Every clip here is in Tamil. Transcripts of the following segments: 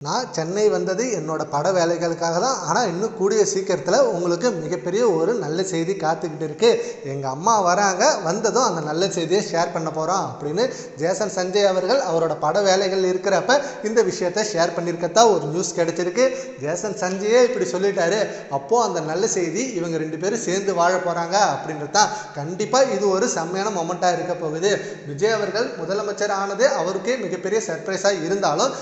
நான் சென்னை வந்தது என்னோட பட வேலைகளுக்காக தான். ஆனால் இன்னும் கூடிய சீக்கிரத்தில் உங்களுக்கு மிகப்பெரிய ஒரு நல்ல செய்தி காத்துக்கிட்டு இருக்கு. எங்கள் அம்மா வராங்க, வந்ததும் அந்த நல்ல செய்தியை ஷேர் பண்ண போகிறோம் அப்படின்னு ஜேசன் சஞ்சய் அவர்கள் அவரோட பட வேலைகள் இருக்கிறப்ப இந்த விஷயத்தை ஷேர் பண்ணியிருக்கத்தான் ஒரு நியூஸ் கிடைச்சிருக்கு. ஜேசன் சஞ்சயே இப்படி சொல்லிட்டாரு, அப்போது அந்த நல்ல செய்தி இவங்க 2 பேரும் சேர்ந்து வாழ போகிறாங்க அப்படின்றது தான். கண்டிப்பாக இது ஒரு செம்மையான மொமெண்ட்டாக இருக்க போகுது. விஜய் அவர்கள் முதலமைச்சர் ஆனது அவருக்கே மிகப்பெரிய சர்ப்ரைஸாக இருந்தாலும்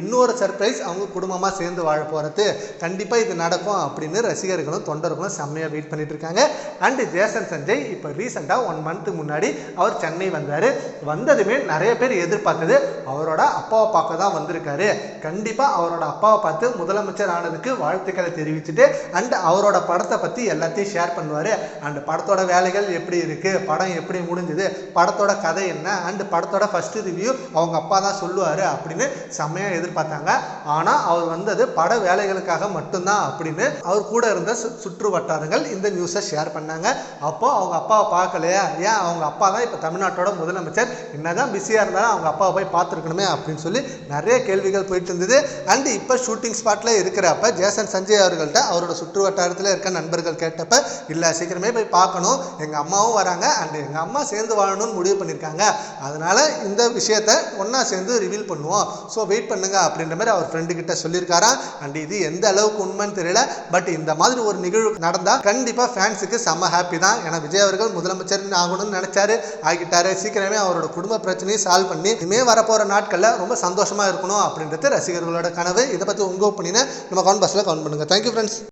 இன்னொரு சர்ப்ரைஸ் அவங்க குடும்பமாக சேர்ந்து வாழ போகிறது கண்டிப்பாக இது நடக்கும் அப்படின்னு ரசிகர்களும் தொண்டர்களும் செம்மையாக வெயிட் பண்ணிட்டு இருக்காங்க. அண்ட் ஜேசன் சஞ்சய் இப்போ ரீசெண்டாக 1 மந்த் முன்னாடி அவர் சென்னை வந்தார். வந்ததுமே நிறைய பேர் எதிர்பார்த்தது அவரோட அப்பாவை பார்க்க தான் வந்திருக்காரு. கண்டிப்பாக அவரோட அப்பாவை பார்த்து முதலமைச்சர் ஆனதுக்கு வாழ்த்துக்களை தெரிவிச்சுட்டு அண்ட் அவரோட படத்தை பற்றி எல்லாத்தையும் ஷேர் பண்ணுவார். அண்ட் படத்தோட வேலைகள் எப்படி இருக்குது, படம் எப்படி முடிஞ்சுது, படத்தோட கதை என்ன, அண்ட் படத்தோட ஃபர்ஸ்ட் ரிவ்யூ அவங்க அப்பா தான் சொல்லுவார் அப்படின்னு செம்மையாக எதிர்பார்த்தாங்க. ஆனால் அவர் வந்தது பட வேலைகளுக்காக மட்டும்தான் அப்படின்னு அவர் கூட இருந்த சுற்று வட்டாரங்கள் இந்த நியூஸை ஷேர் பண்ணாங்க. அப்போ அவங்க அப்பாவை பார்க்கலையா, ஏன் அவங்க அப்பா தான் இப்போ தமிழ்நாட்டோட முதலமைச்சர், என்னதான் பிஸியாக இருந்தாலும் அவங்க அப்பாவை போய் பார்த்துருக்கணுமே அப்படின்னு சொல்லி நிறைய கேள்விகள் போயிட்டு இருந்தது. அண்ட் இப்போ ஷூட்டிங் ஸ்பாட்டில் இருக்கிறப்ப ஜேசன் சஞ்சய் அவர்கள்ட்ட அவரோட சுற்று வட்டாரத்தில் இருக்க நண்பர்கள் கேட்டப்ப, இல்லை சீக்கிரமே போய் பார்க்கணும், எங்கள் அம்மாவும் வராங்க அண்ட் எங்கள் அம்மா சேர்ந்து வாழணும்னு முடிவு பண்ணியிருக்காங்க, அதனால இந்த விஷயத்தை ஒன்றா சேர்ந்து ரிவீல் பண்ணுவோம், ஸோ வெயிட் பண்ணுங்க அப்படின்ற மாதிரி அவர் ஃப்ரெண்டு கிட்ட சொல்லியிருக்காரா. அண்ட் இது எந்த அளவுக்கு உண்மைன்னு தெரியல, பட் இந்த மாதிரி ஒரு நிகழ்வு நடந்தால் கண்டிப்பாக ஃபேன்ஸுக்கு செம்ம ஹாப்பி தான். ஏன்னா விஜய் அவர்கள் முதலமைச்சர் ஆகணும்னு நினைச்சாரு, ஆகிட்டாரு. சீக்கிரமே அவரோட குடும்ப பிரச்சனையை சால்வ் பண்ணி இனிமே வரப்போகிற நாட்களில் ரொம்ப சந்தோஷமாக இருக்கணும் அப்படின்றது ரசிகர்களோட கனவு. இதை பற்றி உங்கள் ஒப்பீனியனை நம்ம கமெண்ட் பாக்ஸில் கமெண்ட் பண்ணுங்கள். Thank you friends.